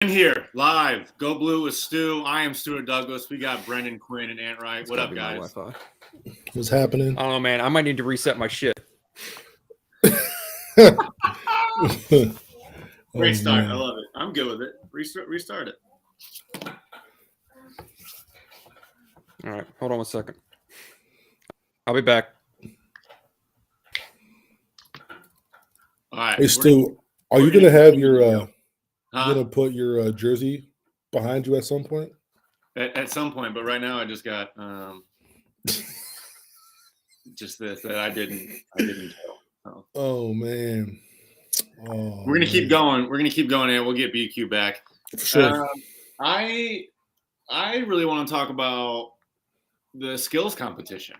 In here, live. Go Blue with Stu. I am Stuart Douglass. We got Brendan, Quinn, and Ant Wright. What up, guys? What's happening? I don't know, man. I might need to reset my shit. Great start. Man. I love it. I'm good with it. Restart it. All right, hold on 1 second. I'll be back. All right. Hey, Stu, are you gonna have your Huh? you gonna put your jersey behind you at some point? At some point, but right now I just got just this that I didn't tell. Oh man. Oh, We're gonna keep going. We're gonna keep going, and we'll get BQ back. For sure. I really want to talk about the skills competition.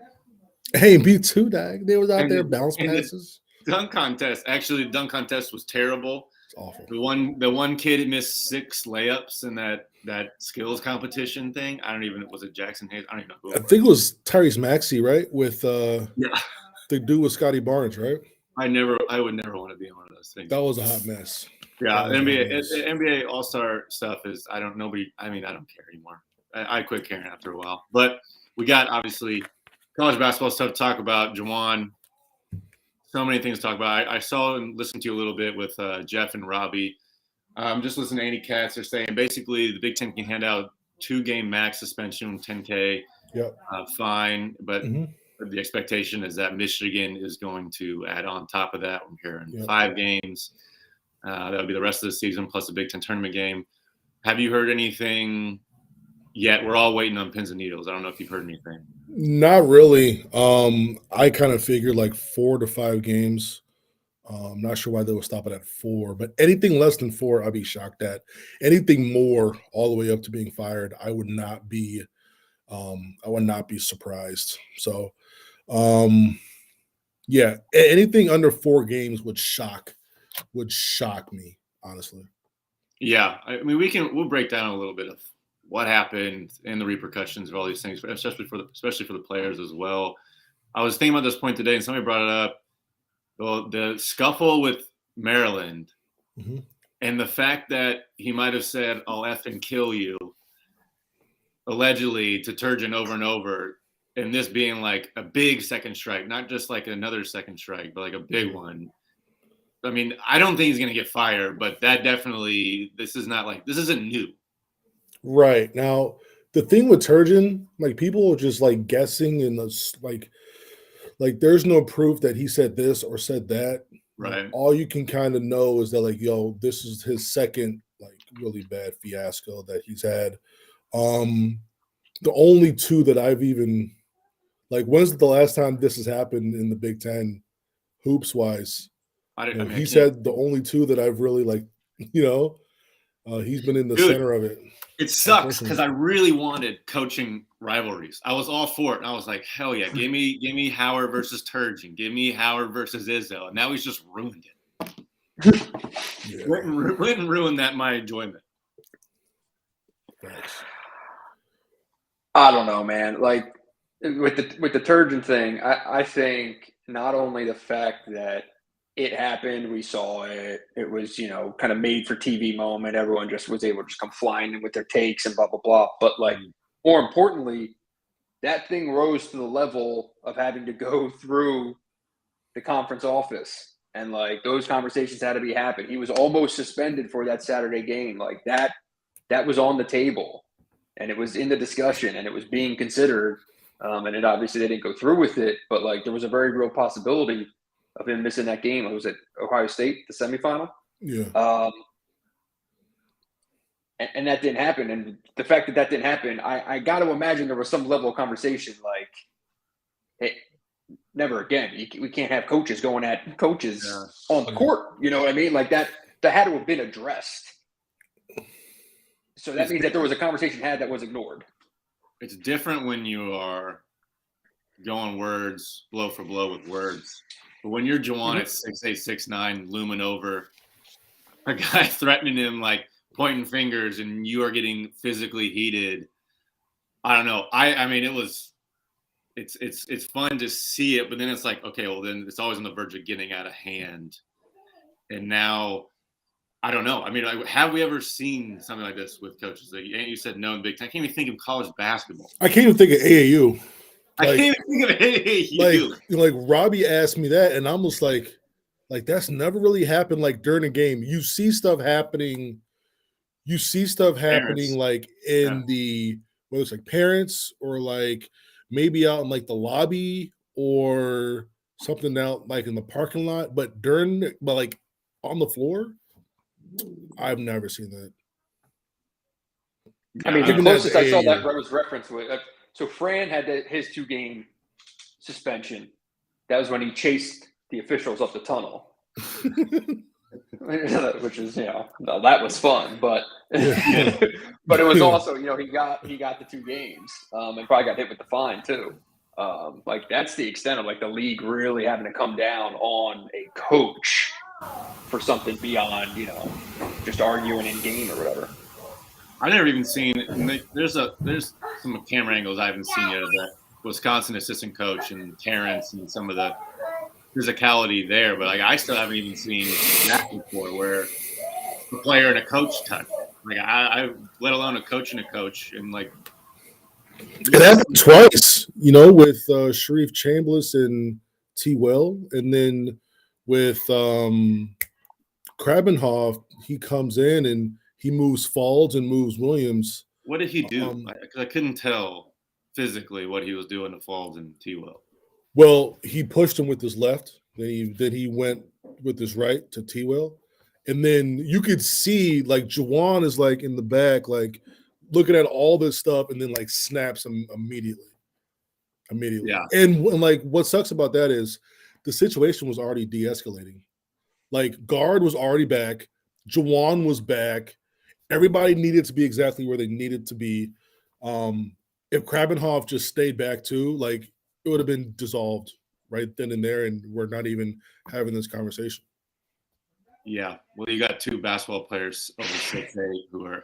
Hey, me too, Dag. They was out And there the- bounce and the- passes. Dunk contest. Actually, the dunk contest was terrible. It's awful. The one kid missed 6 layups in that skills competition thing. I don't even was it Jackson Hayes? I don't even know who. I think it was Tyrese Maxey, right? With Yeah. the dude with Scotty Barnes, right? I would never want to be on one of those things. That was a hot mess. Yeah, that was NBA a hot mess. NBA All-Star stuff is I don't care anymore. I quit caring after a while. But we got obviously college basketball stuff to talk about. Juwan, so many things to talk about. I saw and listened to you a little bit with Jeff and Robbie. Just listening to Andy Katz. They're saying basically the Big Ten can hand out 2-game max suspension, 10K Yep. fine, but Mhm. the expectation is that Michigan is going to add on top of that. We're hearing Yep. 5 games. That'll be the rest of the season plus a Big Ten tournament game. Have you heard anything yet? We're all waiting on pins and needles. I don't know if you've heard anything. Not really. I kind of figured like 4 to 5 games. I'm not sure why they would stop it at 4, but anything less than 4, I'd be shocked at. Anything more, all the way up to being fired, I would not be surprised. So, yeah, anything under 4 games would shock me, honestly. Yeah, I mean we'll break down a little bit of what happened and the repercussions of all these things, especially for the players as well. I was thinking about this point today, and somebody brought it up. Well, the scuffle with Maryland Mhm. and the fact that he might have said, "I'll effing kill you," allegedly to Turgeon over and over, and this being like a big second strike, not just like another second strike, but like a big one. I mean, I don't think he's going to get fired, but that definitely this isn't new. Right. Now, the thing with Turgeon, like people are just like guessing in the like there's no proof that he said this or said that. Right. Like, all you can kind of know is that like, yo, this is his second like really bad fiasco that he's had. The only 2 that I've even like, when's the last time this has happened in the Big Ten hoops wise? He said the only 2 that I've really like, he's been in the center of it. It sucks because I really wanted coaching rivalries. I was all for it, and I was like, hell yeah, give me Howard versus Turgeon, give me Howard versus Izzo, and now he's just ruined it. Yeah. Went and ruined my enjoyment. Thanks. I don't know, man. Like with the Turgeon thing, I think not only the fact that it happened, we saw it, it was, kind of made for TV moment. Everyone just was able to just come flying in with their takes and blah, blah, blah. But like, more importantly, that thing rose to the level of having to go through the conference office. And like those conversations had to be happening. He was almost suspended for that Saturday game. Like that was on the table and it was in the discussion and it was being considered. And it obviously they didn't go through with it, but like there was a very real possibility of him missing that game. It was at Ohio State, the semifinal. Yeah. And that didn't happen. And the fact that didn't happen, I got to imagine there was some level of conversation like, hey, never again. We can't have coaches going at coaches on the court. You know what I mean? Like that had to have been addressed. So that means that there was a conversation had that was ignored. It's different when you are going words, blow for blow with words. But when you're Juwan at 6'8", 6'9", looming over a guy threatening him, like pointing fingers, and you are getting physically heated, I don't know. I mean, it's fun to see it, but then it's like, okay, well, then it's always on the verge of getting out of hand. And now I don't know. I mean, have we ever seen something like this with coaches? Like, you said no in Big Ten. I can't even think of college basketball. I can't even think of AAU. I can't even think of AAU. Like Robbie asked me that, and I'm just like that's never really happened. Like during a game, you see stuff happening. You see stuff happening like in the whether it's like parents or like maybe out in like the lobby or something out like in the parking lot, but like on the floor, I've never seen that. I mean, the closest I saw that was reference with. So Fran had his 2-game suspension. That was when he chased the officials up the tunnel, which is that was fun, but but it was also he got the 2 games and probably got hit with the fine too. Like that's the extent of like the league really having to come down on a coach for something beyond just arguing in game or whatever. I've never even seen. There's some camera angles I haven't seen yet of that Wisconsin assistant coach and Terrence and some of the physicality there, but like I still haven't even seen that before, where a player and a coach touch. Like I let alone a coach and a coach, and like it happened twice. With Sharif Chambliss and T. Will, and then with Krabenhoff, he comes in and he moves Falls and moves Williams. What did he do? Because I couldn't tell physically what he was doing to Falls and T. Will. Well, he pushed him with his left. Then he went with his right to T. Will. And then you could see like Juwan is like in the back, like looking at all this stuff, and then like snaps him immediately. Yeah. And like what sucks about that is the situation was already de-escalating. Like guard was already back. Juwan was back. Everybody needed to be exactly where they needed to be. If Krabenhoff just stayed back too, like it would have been dissolved right then and there, and we're not even having this conversation. Yeah. Well, you got 2 basketball players over 6'8" who are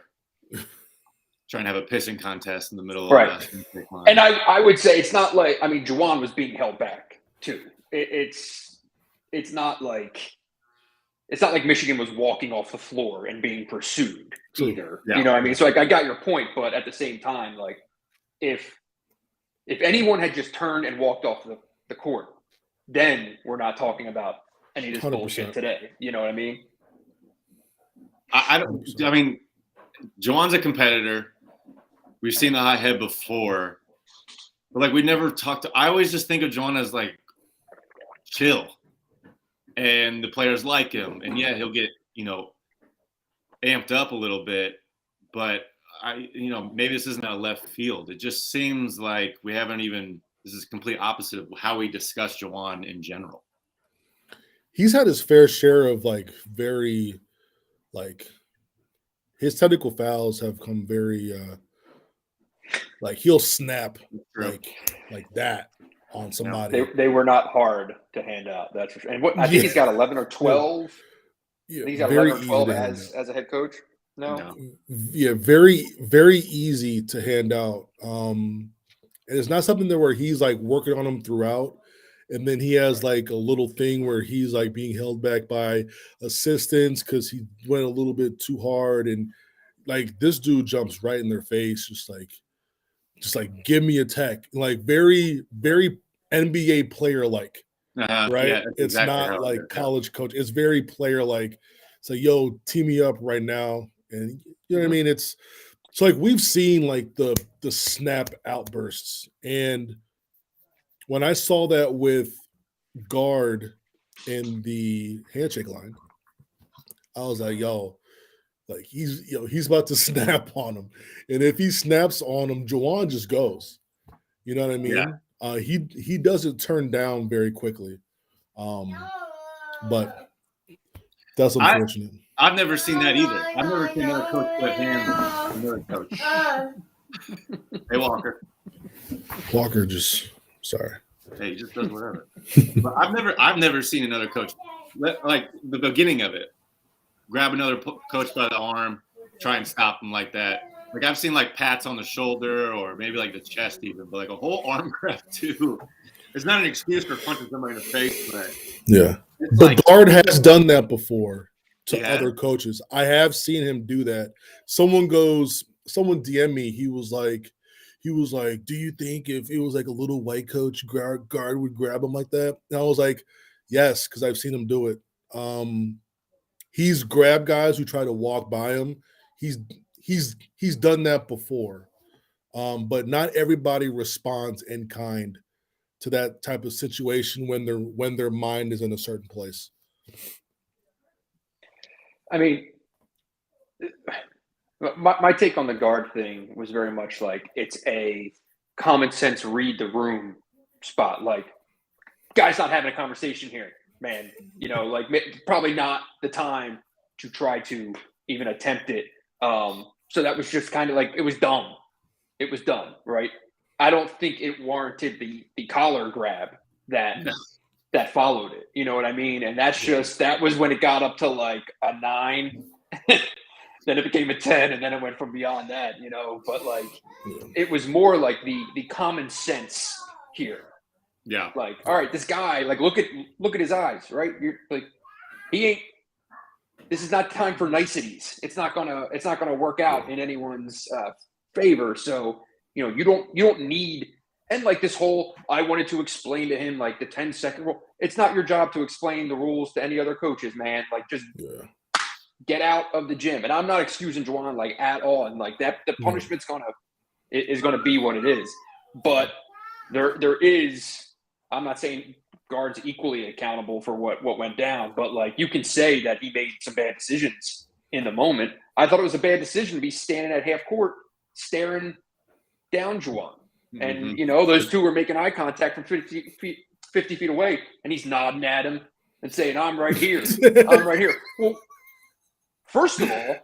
trying to have a pissing contest in the middle of the line. And I would say it's not like, I mean, Juwan was being held back too. It's not like Michigan was walking off the floor and being pursued either. Yeah. You know what I mean? So like I got your point, but at the same time, like if anyone had just turned and walked off the court, then we're not talking about any of this 100%. Bullshit today. You know what I mean? I mean, Juwan's a competitor. We've seen the high head before, but like we never talked. I always just think of Juwan as like chill, and the players like him, and yeah, he'll get amped up a little bit, but maybe this isn't a left field. It just seems like we haven't even. This is complete opposite of how we discuss Juwan in general. He's had his fair share of very his technical fouls have come very he'll snap like that on somebody. They were not hard to hand out. That's for sure. And I think he's got 11 or 12. Yeah, he's got 11 or 12 as a head coach. No. Yeah, very, very easy to hand out. And it's not something where he's like working on them throughout. And then he has like a little thing where he's like being held back by assistants because he went a little bit too hard. And like this dude jumps right in their face, just like give me a tech. Like very, very NBA player like. Right? Yeah, it's exactly not like college coach. It's very player like. It's like, yo, team me up right now. And you know what I mean? It's like we've seen like the snap outbursts. And when I saw that with guard in the handshake line, I was like, yo, like he's about to snap on him. And if he snaps on him, Juwan just goes. You know what I mean? Yeah. He doesn't turn down very quickly. But that's unfortunate. I've never seen that either. I've never seen another coach put hands on another coach. Hey, Walker. Walker just sorry. Hey, he just does whatever. But I've never seen another coach like the beginning of it. Grab another coach by the arm, try and stop him like that. Like I've seen like pats on the shoulder or maybe like the chest even, but like a whole arm grab too. It's not an excuse for punching somebody in the face, but yeah. But guard has done that before. to Yeah. other coaches. I have seen him do that. Someone DM me. He was like, do you think if it was like a little white coach guard would grab him like that? And I was like, yes, because I've seen him do it. He's grabbed guys who try to walk by him. He's done that before. But not everybody responds in kind to that type of situation when their mind is in a certain place. I mean, my take on the guard thing was very much like it's a common sense read the room spot. Like, guys not having a conversation here, man. You know, like probably not the time to try to even attempt it. So that was just kind of like, it was dumb. It was done, right? I don't think it warranted the collar grab that followed it. You know what I mean? And that was when it got up to like a 9. Then it became a 10, and then it went from beyond that, you know. But like, it was more like the common sense here. Yeah. Like, all right, this guy, like, look at his eyes, right? You're like, he ain't. This is not time for niceties. It's not gonna work out in anyone's favor. So, you know, you don't need. And like this whole, I wanted to explain to him like the 10-second rule. It's not your job to explain the rules to any other coaches, man. Like, just get out of the gym. And I'm not excusing Juwan like at all. And like that, the punishment's is gonna be what it is. But there is. I'm not saying guards equally accountable for what went down, but like you can say that he made some bad decisions in the moment. I thought it was a bad decision to be standing at half court staring down Juwan. And, you know, those two were making eye contact from 50 feet away, and he's nodding at him and saying, I'm right here. I'm right here. Well, first of all,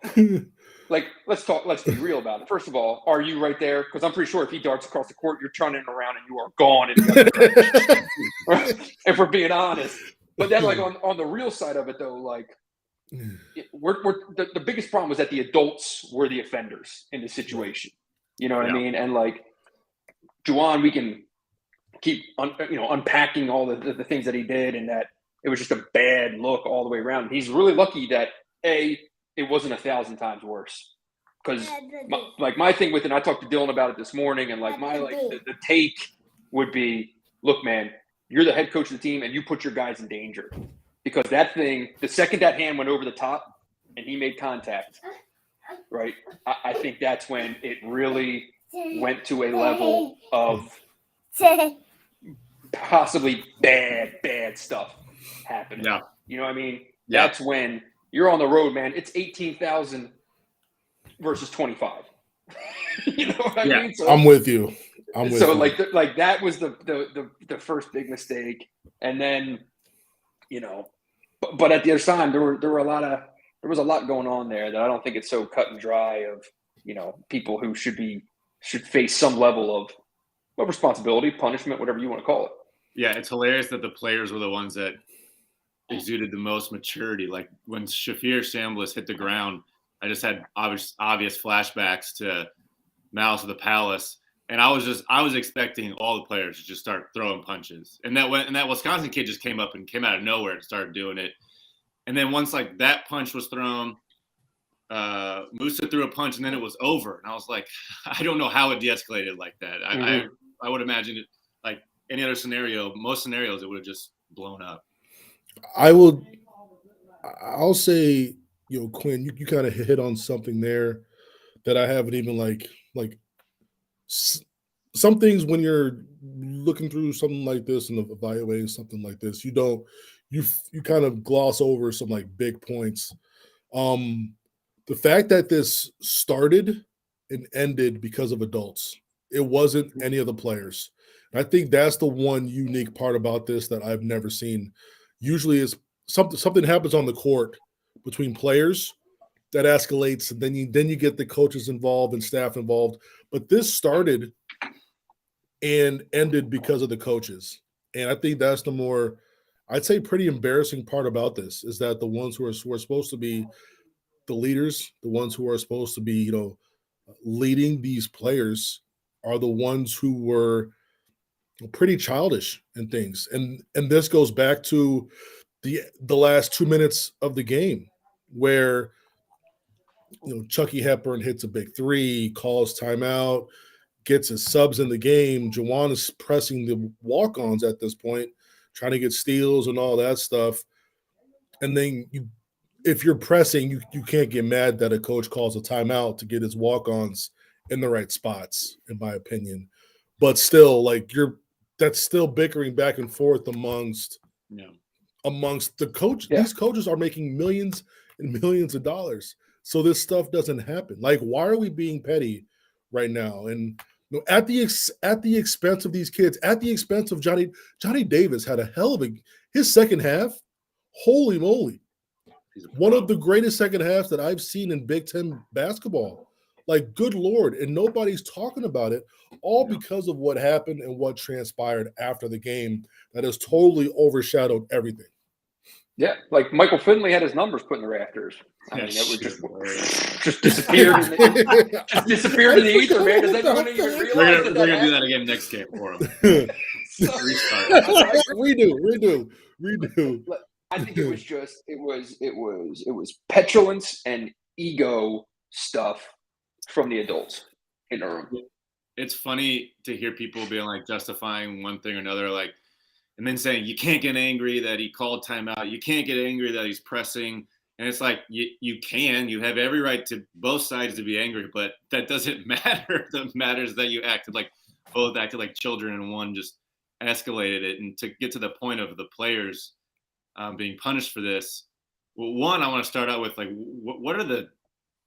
like, let's be real about it. First of all, are you right there? Because I'm pretty sure if he darts across the court, you're turning around and you are gone in the other direction. Right? If we're being honest. But then, like, on the real side of it, though, like, the biggest problem was that the adults were the offenders in the situation. You know what I mean? And, like, Juwan, we can keep unpacking all the things that he did, and that it was just a bad look all the way around. He's really lucky that it wasn't 1,000 times worse. Because my thing with it, and I talked to Dylan about it this morning, and like the take would be, look, man, you're the head coach of the team, and you put your guys in danger. Because that thing, the second that hand went over the top and he made contact, right? I think that's when it really went to a level of possibly bad stuff happening. Yeah. You know what I mean? Yeah. That's when you're on the road, man. It's 18,000 versus 25. You know what I mean? So, I'm with you. Like that was the first big mistake, and then, you know, but at the other time there was a lot going on there that I don't think it's so cut and dry of, you know, people who should face some level of responsibility, punishment, whatever you want to call it. Yeah, it's hilarious that the players were the ones that exuded the most maturity. Like when Shafir Shambliss hit the ground, I just had obvious flashbacks to Malice of the Palace, and I was expecting all the players to just start throwing punches. And that Wisconsin kid just came out of nowhere and started doing it. And then once like that punch was thrown, Musa threw a punch, and then it was over. And I was like, I don't know how it de-escalated like that. I would imagine it like any other scenario, most scenarios, it would have just blown up. I'll say, you know, Quinn, you kind of hit on something there that I haven't even like some things when you're looking through something like this and evaluating something like this, you kind of gloss over some like big points. The fact that this started and ended because of adults, it wasn't any of the players. And I think that's the one unique part about this that I've never seen. Usually is something happens on the court between players that escalates, and then you get the coaches involved and staff involved. But this started and ended because of the coaches. And I think that's the more, I'd say, pretty embarrassing part about this, is that the ones who are supposed to be the leaders, the ones who are supposed to be, you know, leading these players, are the ones who were pretty childish in things. And this goes back to the last 2 minutes of the game. where Chucky Hepburn hits a big three, calls timeout, gets his subs in the game. Juwan is pressing the walk-ons at this point, trying to get steals and all that stuff. And then if you're pressing, you can't get mad that a coach calls a timeout to get his walk-ons in the right spots, in my opinion. But still, that's still bickering back and forth amongst the coach. Yeah. These coaches are making millions and millions of dollars. So this stuff doesn't happen. Why are we being petty right now? And at the expense of these kids, at the expense of Johnny Davis had a hell of his second half. Holy moly. One of the greatest second halves that I've seen in Big Ten basketball. Good Lord. And nobody's talking about it, all because of what happened and what transpired after the game that has totally overshadowed everything. Yeah, Michael Finley had his numbers put in the rafters. I mean, it was just disappeared. Just disappeared in the ether, man. Does anyone even realize we're gonna do that again next game for him. We do. I think it was petulance and ego stuff from the adults in the room. It's funny to hear people being justifying one thing or another, and then saying you can't get angry that he called timeout. You can't get angry that he's pressing. And it's you have every right to both sides to be angry, but that doesn't matter. What matters that you both acted like children and one just escalated it. And to get to the point of the players being punished for this, well, one, I want to start out with what are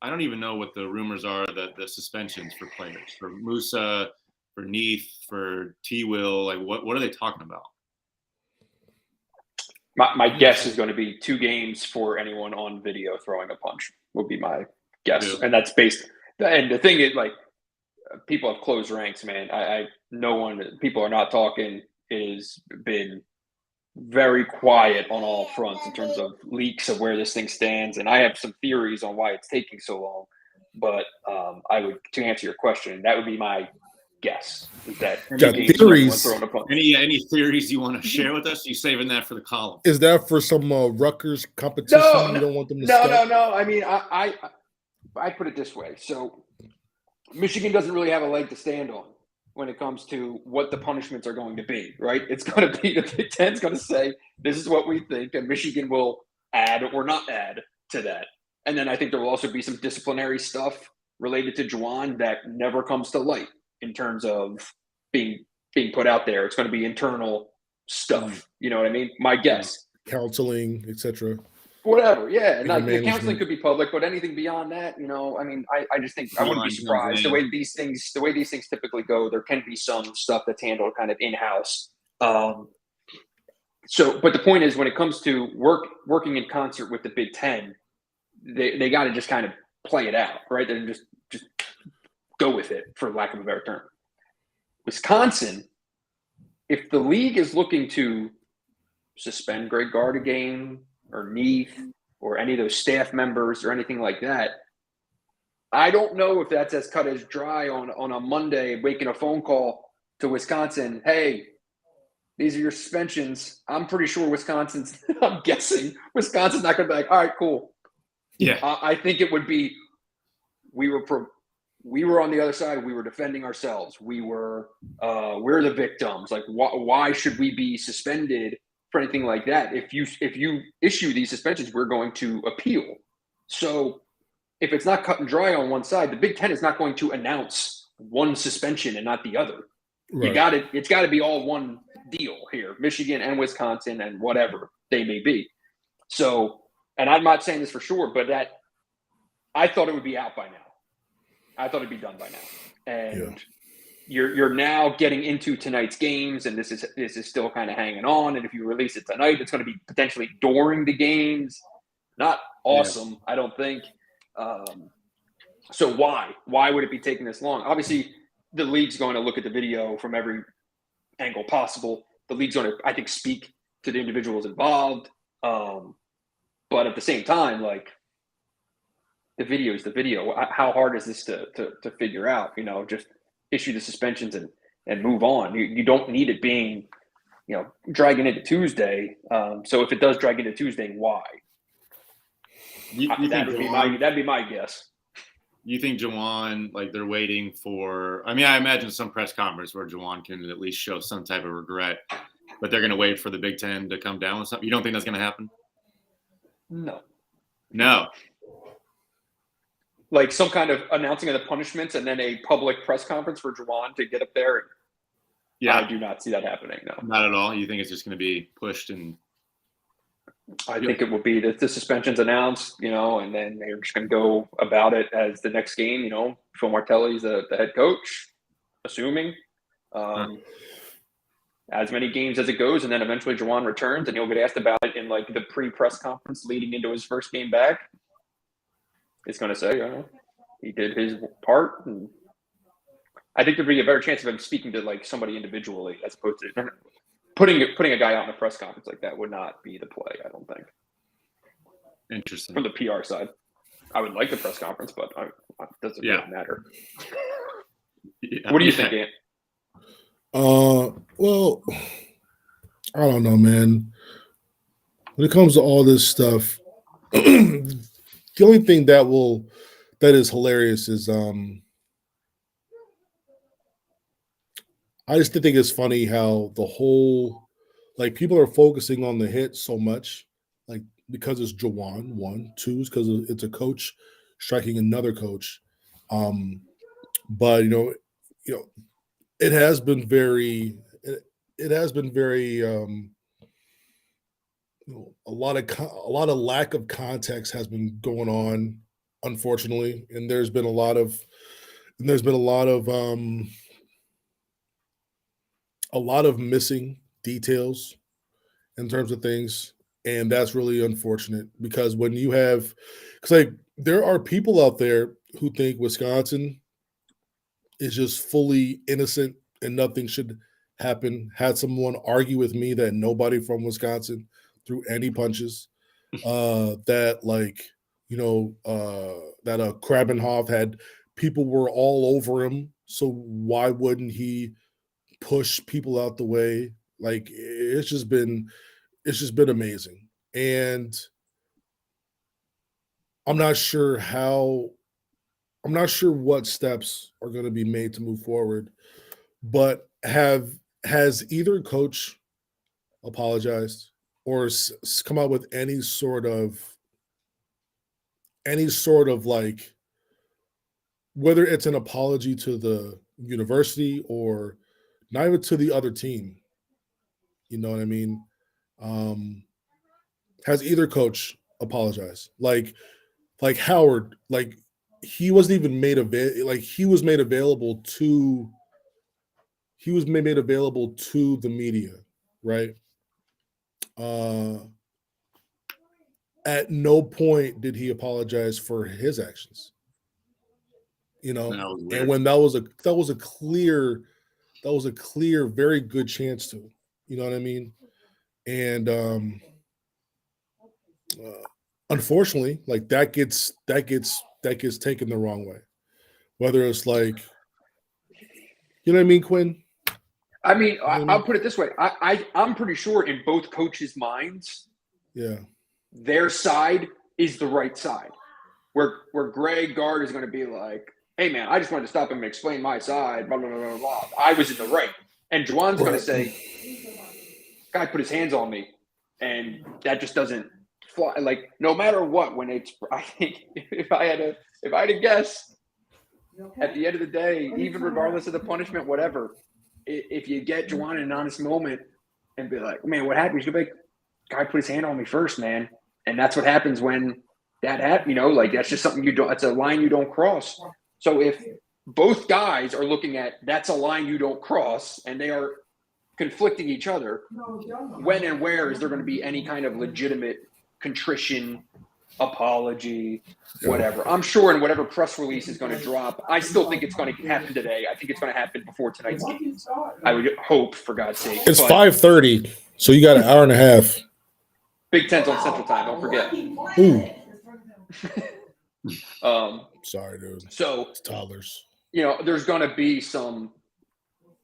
I don't even know what the rumors are, the suspensions for players, for Musa, for Neath, for T-Will, what are they talking about? My guess is going to be 2 games for anyone on video throwing a punch would be my guess. Yeah. And that's based – and the thing is, people have closed ranks, man. People are not talking. It has been very quiet on all fronts in terms of leaks of where this thing stands. And I have some theories on why it's taking so long. But to answer your question, that would be my guess. Is that theories? Any theories you want to share with us? Are you saving that for the column? Is that for some Rutgers competition? You don't want them to No. I mean, I put it this way. So Michigan doesn't really have a leg to stand on when it comes to what the punishments are going to be, right? It's going to be the Big Ten's going to say, this is what we think, and Michigan will add or not add to that. And then I think there will also be some disciplinary stuff related to Juwan that never comes to light in terms of being put out there. It's going to be internal stuff. You know what I mean? My guess. Counseling, etc. Whatever, yeah. And the counseling could be public, but anything beyond that, I mean, I just think I wouldn't be surprised. The way these things typically go, there can be some stuff that's handled kind of in-house. But the point is, when it comes to working in concert with the Big Ten, they got to just kind of play it out, right? They're just go with it, for lack of a better term. Wisconsin, if the league is looking to suspend Greg Gard a game or Neath or any of those staff members or anything like that, I don't know if that's as cut as dry on a Monday, making a phone call to Wisconsin. Hey, these are your suspensions. I'm pretty sure I'm guessing Wisconsin's not going to be all right, cool. Yeah. I think it would be, we were on the other side. We were defending ourselves. We're the victims. Why should we be suspended for anything like that? If you issue these suspensions, we're going to appeal. So if it's not cut and dry on one side, the Big Ten is not going to announce one suspension and not the other. Right. It's got to be all one deal here, Michigan and Wisconsin and whatever they may be. So, and I'm not saying this for sure, but I thought it would be out by now. I thought it'd be done by now. And you're now getting into tonight's games, and this is still kind of hanging on. And if you release it tonight, it's going to be potentially during the games. Not awesome, I don't think. So why would it be taking this long? Obviously, the league's going to look at the video from every angle possible. The league's going to, I think, speak to the individuals involved. But at the same time, the video is the video. How hard is this to figure out? Just issue the suspensions and move on. You don't need it being, dragging into Tuesday. So if it does drag into Tuesday, why? You think That'd be my guess. You think Juwan, like they're waiting for? I mean, I imagine some press conference where Juwan can at least show some type of regret, but they're going to wait for the Big Ten to come down with something. You don't think that's going to happen? No. Like some kind of announcing of the punishments and then a public press conference for Juwan to get up there. Yeah, I do not see that happening. No, not at all. You think it's just going to be pushed and? I think it will be that the suspension's announced, and then they're just going to go about it as the next game. Phil Martelli's the head coach, assuming as many games as it goes, and then eventually Juwan returns, and he'll get asked about it in like the pre-press conference leading into his first game back. It's going to say, he did his part, and I think there'd be a better chance of him speaking to like somebody individually as opposed to putting a guy out in a press conference like that would not be the play. I don't think. Interesting. From the PR side, I would like the press conference, but it doesn't really matter. Yeah, what do you think, Ant? Well, I don't know, man. When it comes to all this stuff, the only thing that is hilarious is I just think it's funny how the whole people are focusing on the hit so much, because it's Juwan, 1, 2 is because it's a coach striking another coach. But it has been very a lot of lack of context has been going on, unfortunately, and there's been a lot of missing details in terms of things, and that's really unfortunate because there are people out there who think Wisconsin is just fully innocent and nothing should happen. Had someone argue with me that nobody from Wisconsin threw any punches, that Krabenhoff had people were all over him, so why wouldn't he push people out the way? It's just been amazing, and I'm not sure what steps are going to be made to move forward, but has either coach apologized or come out with any sort of whether it's an apology to the university or not even to the other team? You know what I mean? Has either coach apologized? Like Howard, he wasn't even made he was made available to the media, right? At no point did he apologize for his actions. And when that was a clear, very good chance to, you know what I mean? And unfortunately, that gets taken the wrong way. Whether it's you know what I mean, Quinn? I mean, I'll put it this way. I'm pretty sure in both coaches' minds, their side is the right side. Where Greg Gard is going to be like, hey, man, I just wanted to stop him and explain my side, blah, blah, blah, blah, blah. I was in the right. And Juwan's going to say, guy put his hands on me. And that just doesn't fly. No matter what, I think if I had to guess, at the end of the day, even regardless of the punishment, whatever, if you get Juwan in an honest moment and be like, man, what happened? He's going to be like, guy put his hand on me first, man. And that's what happens when that happens, that's just something that's a line you don't cross. So if both guys are looking at that's a line you don't cross and they are conflicting each other, when and where is there going to be any kind of legitimate contrition, apology, whatever? I'm sure in whatever press release is going to drop, I still think it's going to happen today. I think it's going to happen before tonight's game. I would hope, for God's sake. It's 5:30, so you got an hour and a half. Big Ten's on Central Time, don't forget. Ooh. Sorry, dude. So it's toddlers. There's going to be some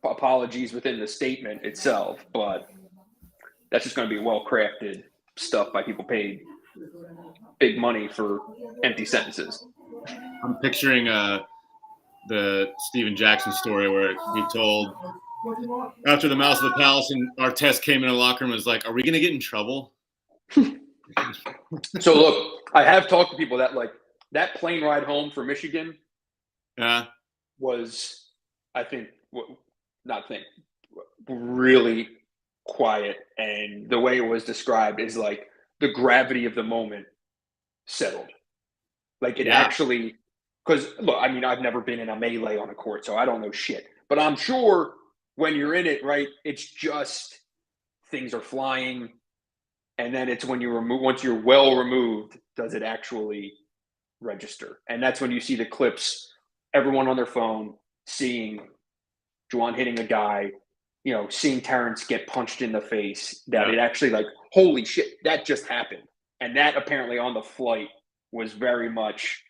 apologies within the statement itself, but that's just going to be well-crafted stuff by people paid big money for empty sentences. I'm picturing the Steven Jackson story where he told after the Mouse of the Palace and Artest came in the locker room and was like, "Are we going to get in trouble?" So look, I have talked to people that like that plane ride home for Michigan Yeah. was, I think, really quiet, and the way it was described is like the gravity of the moment settled. Like it actually, because look, I mean, I've never been in a melee on a court, so I don't know shit. But I'm sure when you're in it, right, it's just things are flying, and then it's when you remove, once you're well removed, does it actually register? And that's when you see the clips, everyone on their phone, seeing Juwan hitting a guy, you know, seeing Terrence get punched in the face, that it actually like, holy shit, that just happened. And that apparently on the flight was very much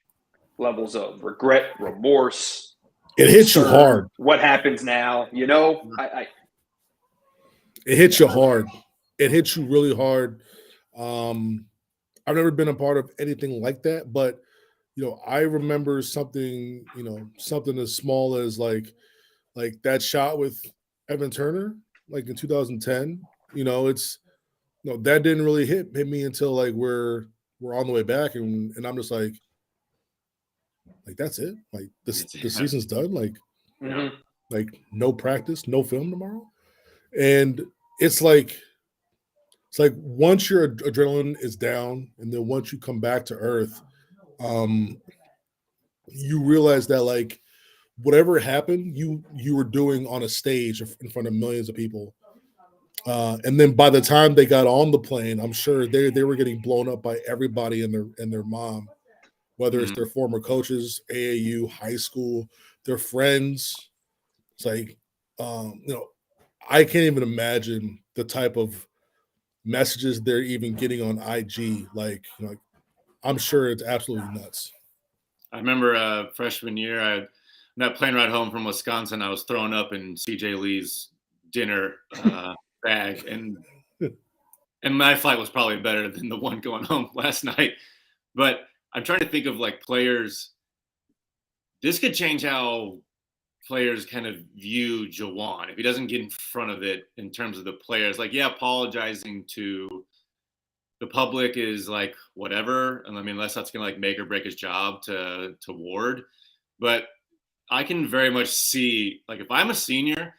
levels of regret, remorse. It hits you hard. What happens now? You know, it hits you hard. It hits you really hard. I've never been a part of anything like that, but you know, I remember something, you know, something as small as like that shot with Evan Turner, like in 2010. You know, it's that didn't really hit me until like we're on the way back, and I'm just like that's it. Like the season's done. Like like no practice, no film tomorrow, and it's like once your adrenaline is down, and then once you come back to earth, you realize that like whatever happened, you were doing on a stage in front of millions of people. And then by the time they got on the plane, I'm sure they were getting blown up by everybody and their mom, whether it's their former coaches, AAU, high school, their friends. It's like, I can't even imagine the type of messages they're even getting on IG. Like I'm sure it's absolutely nuts. I remember freshman year, that plane ride home from Wisconsin, I was throwing up in CJ Lee's dinner bag, and my flight was probably better than the one going home last night. But I'm trying to think of like players. This could change how players kind of view Juwan if he doesn't get in front of it in terms of the players. Like, apologizing to the public is like whatever, and I mean, unless that's gonna like make or break his job to Ward. But I can very much see, like, if I'm a senior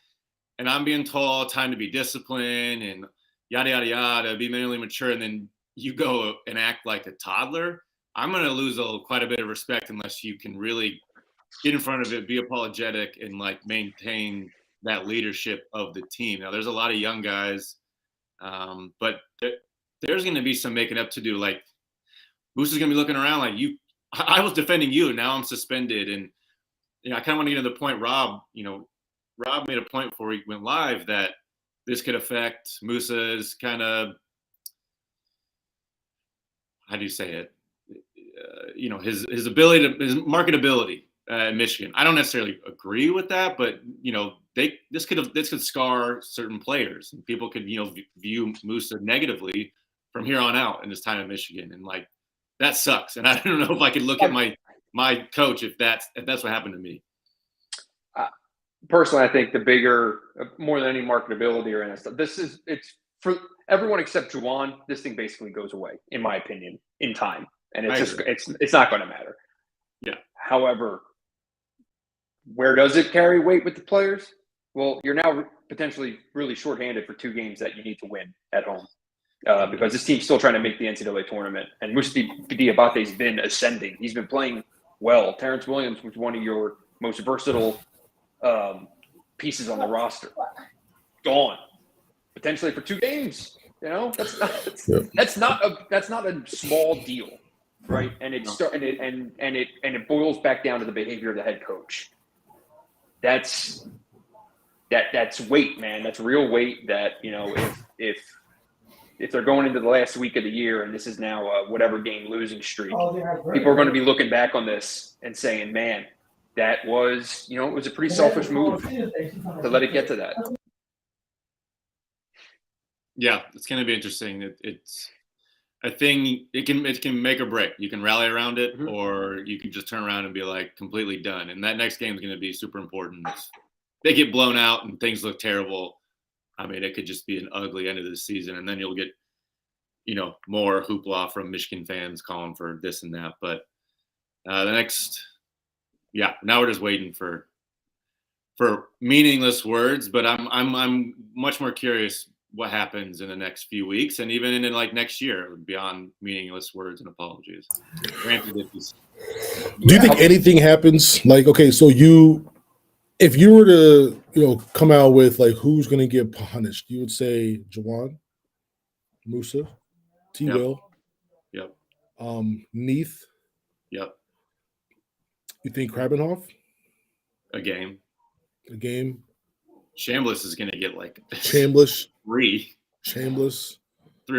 and I'm being told all the time to be disciplined and yada, yada, yada, be mentally mature, and then you go and act like a toddler, I'm going to lose quite a bit of respect unless you can really get in front of it, be apologetic, and, like, maintain that leadership of the team. Now, there's a lot of young guys, but there's going to be some making up to do. Like, Moose is going to be looking around like, I was defending you, now I'm suspended, and I kind of want to get to the point, Rob made a point before he went live that this could affect Musa's kind of, how do you say it? His ability his marketability in Michigan. I don't necessarily agree with that, but this could scar certain players, and people could view Musa negatively from here on out in his time at Michigan, and like that sucks. And I don't know if I could look at my coach if that's what happened to me. Personally, I think the bigger, more than any marketability or any stuff, it's for everyone except Juwan. This thing basically goes away, in my opinion, in time, and it's not going to matter. Yeah. However, where does it carry weight with the players? Well, you're now potentially really shorthanded for 2 games that you need to win at home. Because this team's still trying to make the NCAA tournament, and Musa Diabate's been ascending. He's been playing well. Terrence Williams was one of your most versatile pieces on the roster. Gone potentially for 2 games. That's not a small deal, right? And it boils back down to the behavior of the head coach. That's weight, man. That's real weight. That if they're going into the last week of the year and this is now a whatever game losing streak, people are going to be looking back on this and saying, man, that was, it was a pretty selfish move to let it get to that. Yeah, it's going to be interesting. a thing. It can make or break. You can rally around it, Mhm. or you can just turn around and be like completely done. And that next game is going to be super important. If they get blown out and things look terrible, I mean, it could just be an ugly end of the season, and then you'll get, more hoopla from Michigan fans calling for this and that. But now we're just waiting for meaningless words. But I'm much more curious what happens in the next few weeks, and even in like next year, beyond meaningless words and apologies. Granted, Do you think anything happens? Like, okay, so if you were to, come out with like who's going to get punished, you would say Juwan, Musa, T. Yep. Will, Yep. Neath. Yep. You think Krabenhoff? A game. Chambliss is going to get like Chambliss. three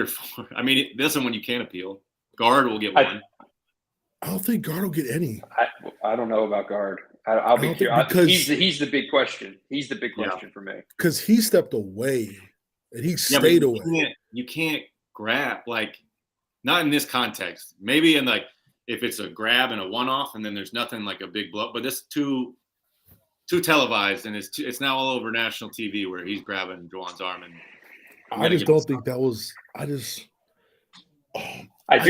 or four. I mean, this one you can't appeal. Guard will get one. I don't think Guard will get any. I don't know about Guard. I'll be curious because he's the big question. He's the big question for me because he stepped away and he stayed away. You can't grab, like, not in this context. Maybe in like if it's a grab and a one-off, and then there's nothing like a big blow. But this too televised, and it's now all over national TV where he's grabbing Juwan's arm. And I just don't think that was. I do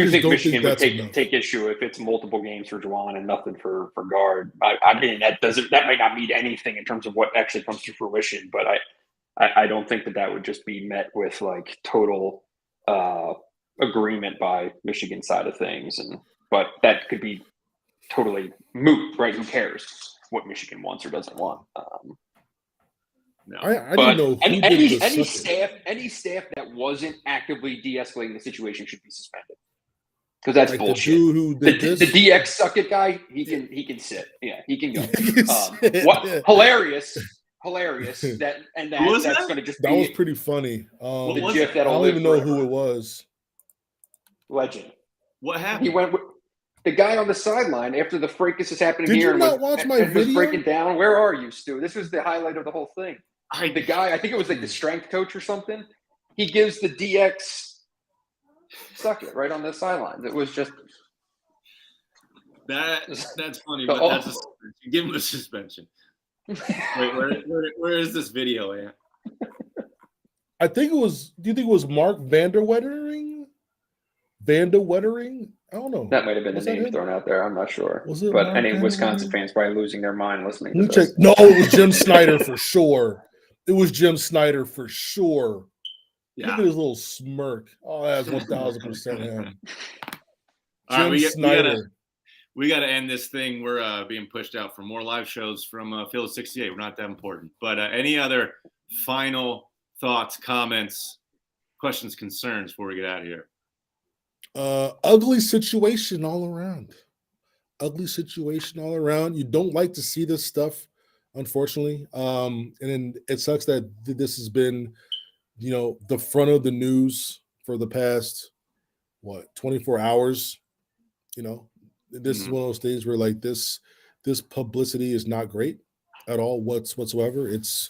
think Michigan would take issue if it's multiple games for Juwan and nothing for Guard. I mean, that might not mean anything in terms of what actually comes to fruition, but I don't think that would just be met with like total agreement by Michigan's side of things. But that could be totally moot, right? Who cares what Michigan wants or doesn't want? No. I don't know. Any staff that wasn't actively de-escalating the situation should be suspended because that's like bullshit. The DX suck it guy, he can sit. Yeah, he can go. Hilarious. That's going to just. That was pretty funny. The GIF I don't even know who it was. Legend. What happened? He went with the guy on the sideline after the fracas is happening here. Did you not watch my video? Was breaking down. Where are you, Stu? This was the highlight of the whole thing. The guy, I think it was like the strength coach or something. He gives the DX suck it right on the sidelines. It was just that's funny, but that's a suspension. Give him a suspension. Wait, where is this video at? I think it was. Do you think it was Mark Vanderwettering? I don't know. That might have been the name thrown out there. I'm not sure. But any Wisconsin fans probably losing their mind listening to this. No, it was Jim Snyder for sure. Yeah. Look at his little smirk. Oh, that's 1,000% him. All right, Snyder. We got to end this thing. We're being pushed out for more live shows from Field 68. We're not that important. But any other final thoughts, comments, questions, concerns before we get out of here? Ugly situation all around. You don't like to see this stuff, unfortunately. And then it sucks that this has been, the front of the news for the past 24 hours. This is one of those things where like this publicity is not great at all whatsoever. It's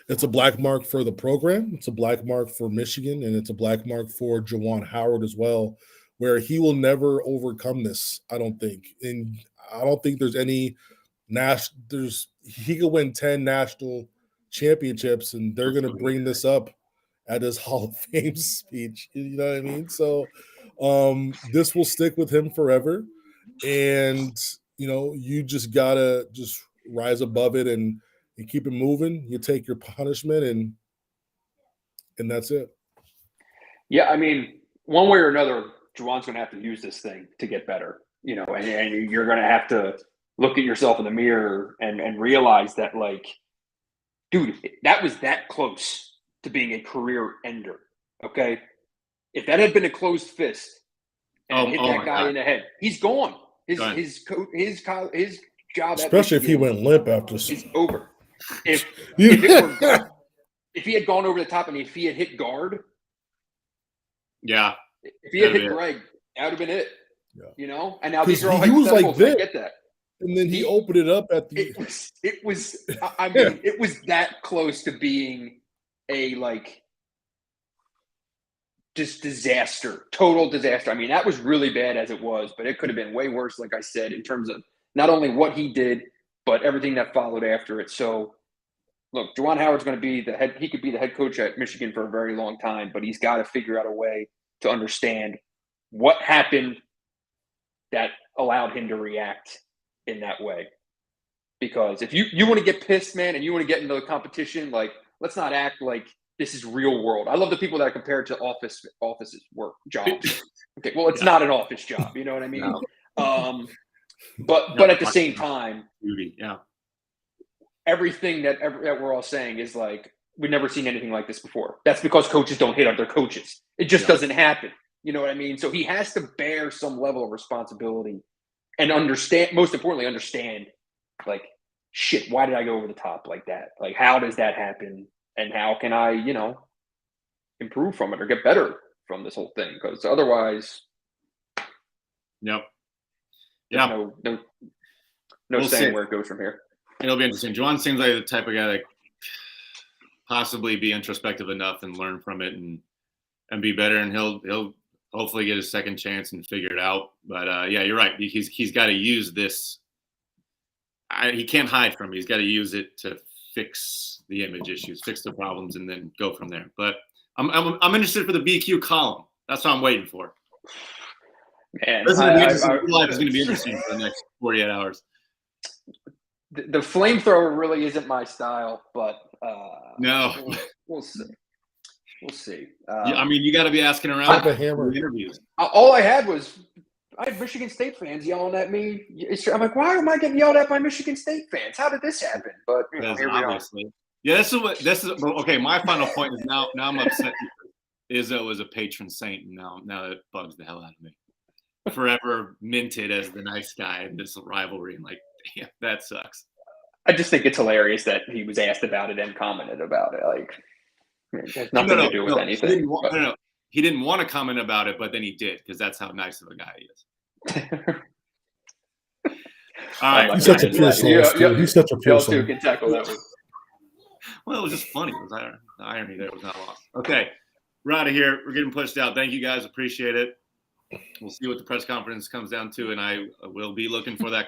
a black mark for the program. It's a black mark for Michigan, and it's a black mark for Juwan Howard as well, where he will never overcome this, I don't think. And I don't think there's any he could win 10 national championships, and they're going to bring this up at his Hall of Fame speech. You know what I mean? So this will stick with him forever. And, you just got to just rise above it and keep it moving. You take your punishment, and that's it. Yeah, I mean, one way or another, Juwan's going to have to use this thing to get better, and you're going to have to look at yourself in the mirror and realize that, like, dude, that was that close to being a career ender, okay? If that had been a closed fist and hit that guy in the head, he's gone. His job, especially if he went limp after, is over. If he had gone over the top and if he had hit guard, if he had hit Greg, that would have been it. Yeah. And now these are all hypotheticals. Like I get that. And then he opened it up at the. It was. I mean, it was that close to being a like just disaster, total disaster. I mean, that was really bad as it was, but it could have been way worse, like I said, in terms of not only what he did, but everything that followed after it. So, look, Juwan Howard's going to be the head. He could be the head coach at Michigan for a very long time, but he's got to figure out a way to understand what happened that allowed him to react in that way. Because if you want to get pissed, man, and you want to get into the competition, like, let's not act like this is real world. I love the people that compare it to offices, work, jobs. Okay, well, it's not an office job. You know what I mean? No. But at the same time, yeah, everything that we're all saying is like, we've never seen anything like this before. That's because coaches don't hit other coaches. It just doesn't happen. You know what I mean? So he has to bear some level of responsibility and understand, most importantly, understand, like, shit, why did I go over the top like that? Like, how does that happen? And how can I, improve from it or get better from this whole thing? Because otherwise, yeah, no We'll saying see. where it goes from here. It'll be interesting. Juwan seems like the type of guy that possibly be introspective enough and learn from it and be better. And he'll hopefully get a second chance and figure it out. But yeah, you're right. He's got to use this. He can't hide from it. He's got to use it to fix the image issues, fix the problems, and then go from there. But I'm interested for the BQ column. That's what I'm waiting for. Man, Life is going to be interesting for the next 48 hours. The flamethrower really isn't my style, but No, we'll see. We'll see. I mean, you got to be asking around the hammer. interviews. All I had was I had Michigan State fans yelling at me. I'm like, why am I getting yelled at by Michigan State fans? How did this happen? But here we are. Yeah, this is okay. My final point is now I'm upset. Izzo is a patron saint, and now that bugs the hell out of me. Forever minted as the nice guy in this rivalry, and like, damn, that sucks. I just think it's hilarious that he was asked about it and commented about it. Like, it has nothing to do with anything. He didn't want to comment about it, but then he did because that's how nice of a guy he is. All right, he's such a pure soul. He's such a pure soul. You can tackle that one. Well, it was just funny. It was the irony there was not lost. Okay, we're out of here. We're getting pushed out. Thank you guys. Appreciate it. We'll see what the press conference comes down to, and I will be looking for that